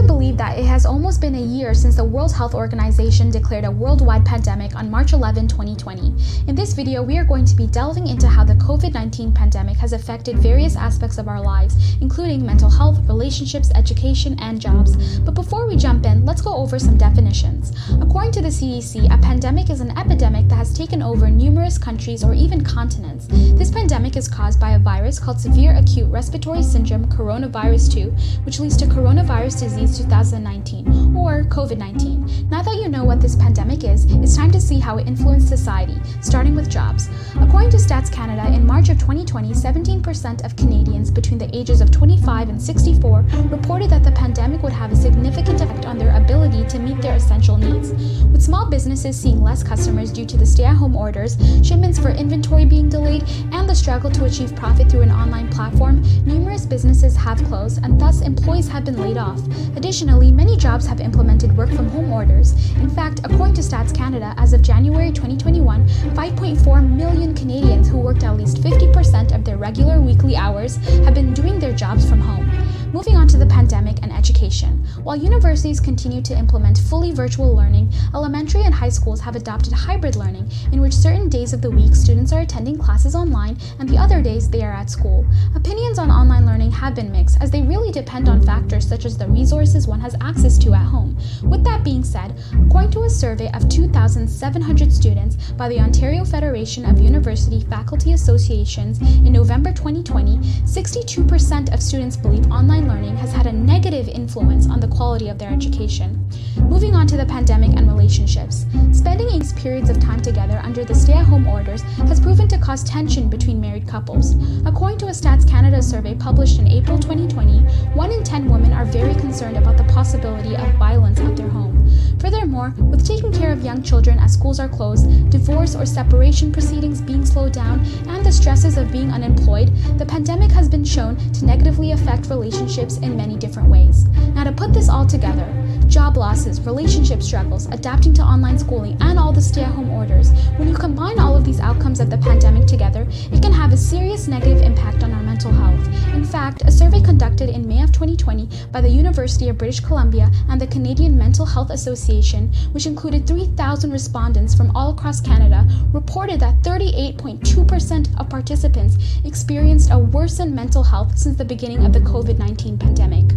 to believe that it has almost been a year since the World Health Organization declared a worldwide pandemic on March 11, 2020. In this video, we are going to be delving into how the COVID-19 pandemic has affected various aspects of our lives, including mental health, relationships, education, and jobs. But before we jump in, let's go over some definitions. According to the CDC, a pandemic is an epidemic that has taken over numerous countries or even continents. This pandemic is caused by a virus called Severe Acute Respiratory Syndrome Coronavirus 2, which leads to coronavirus disease 2019, or COVID-19. Now that you know what this pandemic is, it's time to see how it influenced society, starting with jobs. According to Stats Canada, in March of 2020, 17% of Canadians between the ages of 25 and 64 reported that the pandemic would have a significant effect on their ability to meet their essential needs. With small businesses seeing less customers due to the stay-at-home orders, shipments for inventory being delayed, and the struggle to achieve profit through an online platform, numerous businesses have closed and thus employees have been laid off. Additionally, many jobs have implemented work-from-home orders. In fact, according to Stats Canada, as of January 2021, 5.4 million Canadians who worked at least 50% of their regular weekly hours have been doing their jobs from home. Moving on to the pandemic and education. While universities continue to implement fully virtual learning, elementary and high schools have adopted hybrid learning, in which certain days of the week students are attending classes online and the other days they are at school. Opinions on online learning have been mixed, as they really depend on factors such as the resources one has access to at home. With that being said, according to a survey of 2,700 students by the Ontario Federation of University Faculty Associations in November 2020, 62% of students believe online learning has had a negative influence on the quality of their education. Moving on to the pandemic and relationships. Spending these periods of time together under the stay-at-home orders has proven to cause tension between married couples. According to a Stats Canada survey published in April 2020, 1 in 10 women are very concerned about the possibility of violence at their home. Furthermore, with taking care of young children as schools are closed, divorce or separation proceedings being slowed down, and the stresses of being unemployed, the pandemic has been shown to negatively affect relationships in many different ways. Now, to put this all together, job losses, relationship struggles, adapting to online schooling, and all the stay-at-home orders, when you combine all of these outcomes of the pandemic together, it can have a serious negative impact on our mental health. In fact, a survey conducted in May of 2020 by the University of British Columbia and the Canadian Mental Health Association, which included 3,000 respondents from all across Canada, reported that 38.2% of participants experienced a worsened mental health since the beginning of the COVID-19 pandemic.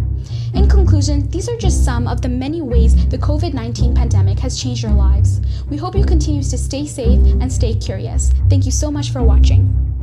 In conclusion, these are just some of the many ways the COVID-19 pandemic has changed our lives. We hope you continue to stay safe and stay curious. Thank you so much for watching.